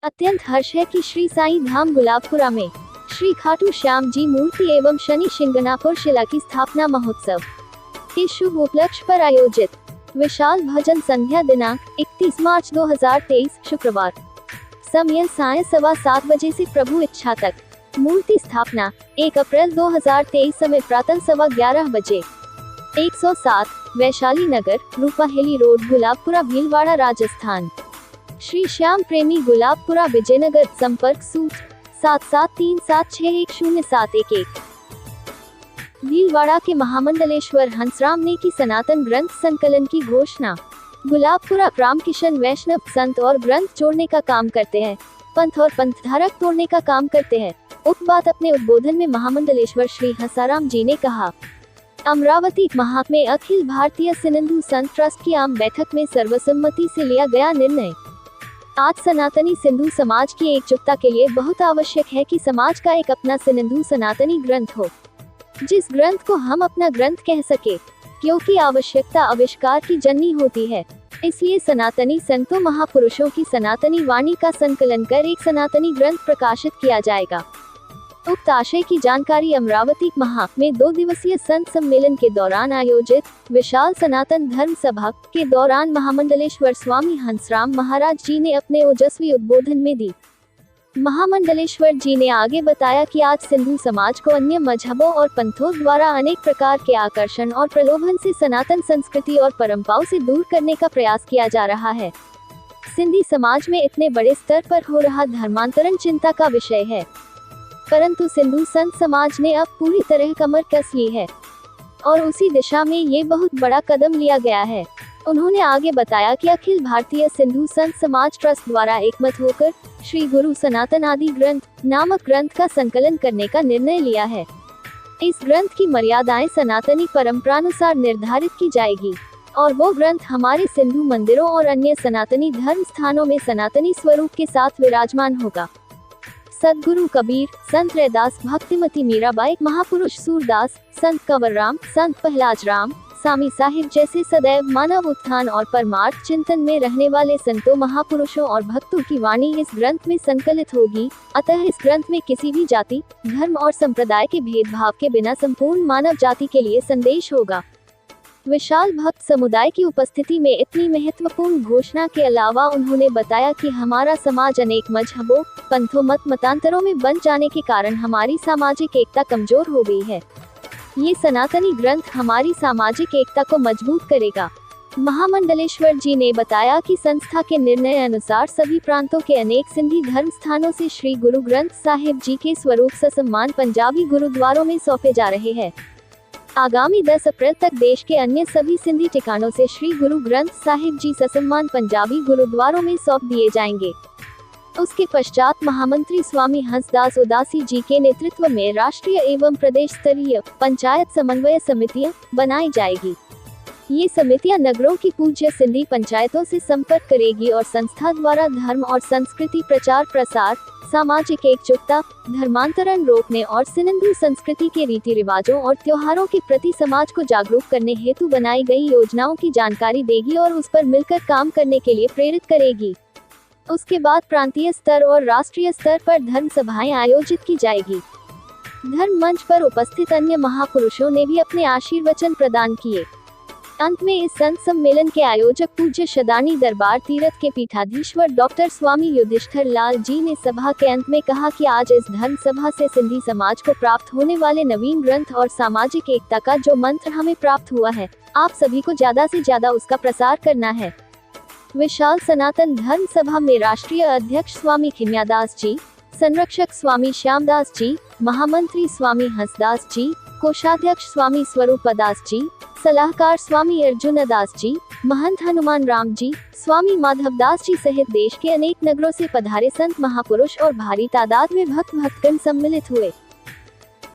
अत्यंत हर्ष है कि श्री साईं धाम गुलाबपुरा में श्री खाटू श्याम जी मूर्ति एवं शनि शिंगणापुर शिला की स्थापना महोत्सव के शुभ उपलक्ष्य पर आयोजित विशाल भजन संध्या दिनांक 31 मार्च 2023 शुक्रवार समय सायं 7:15 बजे से प्रभु इच्छा तक। मूर्ति स्थापना 1 अप्रैल 2023 समय प्रातः 11:15 बजे। 107 वैशाली नगर, रूपाहेली रोड, गुलाबपुरा, भीलवाड़ा, राजस्थान। श्री श्याम प्रेमी, गुलाबपुरा, विजयनगर। संपर्क सूत्र 7737610711। भीलवाड़ा के महामंडलेश्वर हंसराम ने की सनातन ग्रंथ संकलन की घोषणा। गुलाबपुरा रामकिशन वैष्णव संत और ग्रंथ जोड़ने का काम करते हैं, पंथ और पंथधारक तोड़ने का काम करते हैं। उक्त बात अपने उद्बोधन में महामंडलेश्वर श्री हंसाराम जी ने कहा। अमरावती महा में अखिल भारतीय सिंधु संत ट्रस्ट की आम बैठक में सर्वसम्मति से लिया गया निर्णय। आज सनातनी सिंधु समाज की एकजुटता के लिए बहुत आवश्यक है कि समाज का एक अपना सिंधु सनातनी ग्रंथ हो, जिस ग्रंथ को हम अपना ग्रंथ कह सके, क्योंकि आवश्यकता आविष्कार की जननी होती है। इसलिए सनातनी संतों महापुरुषों की सनातनी वाणी का संकलन कर एक सनातनी ग्रंथ प्रकाशित किया जाएगा। उक्त आशय की जानकारी अमरावती महा में 2 दिवसीय संत सम्मेलन के दौरान आयोजित विशाल सनातन धर्म सभा के दौरान महामंडलेश्वर स्वामी हंसराम महाराज जी ने अपने ओजस्वी उद्बोधन में दी। महामंडलेश्वर जी ने आगे बताया कि आज सिंधु समाज को अन्य मजहबों और पंथों द्वारा अनेक प्रकार के आकर्षण और प्रलोभन से सनातन संस्कृति और परंपराओं से दूर करने का प्रयास किया जा रहा है। सिंधी समाज में इतने बड़े स्तर पर हो रहा धर्मांतरण चिंता का विषय है, परंतु सिंधु संत समाज ने अब पूरी तरह कमर कस ली है और उसी दिशा में ये बहुत बड़ा कदम लिया गया है। उन्होंने आगे बताया कि अखिल भारतीय सिंधु संत समाज ट्रस्ट द्वारा एकमत होकर श्री गुरु सनातन आदि ग्रंथ नामक ग्रंथ का संकलन करने का निर्णय लिया है। इस ग्रंथ की मर्यादाएं सनातनी परंपरानुसार निर्धारित की जाएगी और वो ग्रंथ हमारे सिंधु मंदिरों और अन्य सनातनी धर्म स्थानों में सनातनी स्वरूप के साथ विराजमान होगा। सदगुरु कबीर, संत रैदास, भक्तिमती मीराबाई, महापुरुष सूरदास, संत कंवरराम, संत पहलाज राम, स्वामी साहिब जैसे सदैव मानव उत्थान और परमार्थ चिंतन में रहने वाले संतों महापुरुषों और भक्तों की वाणी इस ग्रंथ में संकलित होगी। अतः इस ग्रंथ में किसी भी जाति, धर्म और संप्रदाय के भेदभाव के बिना संपूर्ण मानव जाति के लिए संदेश होगा। विशाल भक्त समुदाय की उपस्थिति में इतनी महत्वपूर्ण घोषणा के अलावा उन्होंने बताया कि हमारा समाज अनेक मजहबों, पंथों, मतांतरों में बन जाने के कारण हमारी सामाजिक एकता कमजोर हो गई है। ये सनातनी ग्रंथ हमारी सामाजिक एकता को मजबूत करेगा। महामंडलेश्वर जी ने बताया कि संस्था के निर्णय अनुसार सभी प्रांतों के अनेक सिंधी धर्म स्थानों से श्री गुरु ग्रंथ साहिब जी के स्वरूप ससम्मान पंजाबी गुरुद्वारों में सौंपे जा रहे हैं। आगामी 10 अप्रैल तक देश के अन्य सभी सिंधी ठिकानों से श्री गुरु ग्रंथ साहिब जी ससम्मान पंजाबी गुरुद्वारों में सौंप दिए जाएंगे। उसके पश्चात महामंत्री स्वामी हंसदास उदासी जी के नेतृत्व में राष्ट्रीय एवं प्रदेश स्तरीय पंचायत समन्वय समितियां बनाई जाएगी। ये समितियां नगरों की पूज्य सिंधी पंचायतों से संपर्क करेगी और संस्था द्वारा धर्म और संस्कृति प्रचार प्रसार, सामाजिक एकजुटता, धर्मांतरण रोकने और सिंधु संस्कृति के रीति रिवाजों और त्योहारों के प्रति समाज को जागरूक करने हेतु बनाई गई योजनाओं की जानकारी देगी और उस पर मिलकर काम करने के लिए प्रेरित करेगी। उसके बाद प्रांतीय स्तर और राष्ट्रीय स्तर पर धर्म सभाएं आयोजित की जाएगी। धर्म मंच पर उपस्थित अन्य महापुरुषों ने भी अपने आशीर्वचन प्रदान किए। अंत में इस संत सम्मेलन के आयोजक पूज्य शदानी दरबार तीरथ के पीठाधीश्वर डॉक्टर स्वामी युधिष्ठिर लाल जी ने सभा के अंत में कहा कि आज इस धर्म सभा से सिंधी समाज को प्राप्त होने वाले नवीन ग्रंथ और सामाजिक एकता का जो मंत्र हमें प्राप्त हुआ है, आप सभी को ज्यादा से ज्यादा उसका प्रसार करना है। विशाल सनातन धर्म सभा में राष्ट्रीय अध्यक्ष स्वामी खिम्यादास जी, संरक्षक स्वामी श्यामदास जी, महामंत्री स्वामी हंसदास जी, कोषाध्यक्ष स्वामी स्वरूपदास जी, सलाहकार स्वामी अर्जुन दास जी, महंत हनुमान राम जी, स्वामी माधव दास जी सहित देश के अनेक नगरों से पधारे संत महापुरुष और भारी तादाद में भक्तगण सम्मिलित हुए।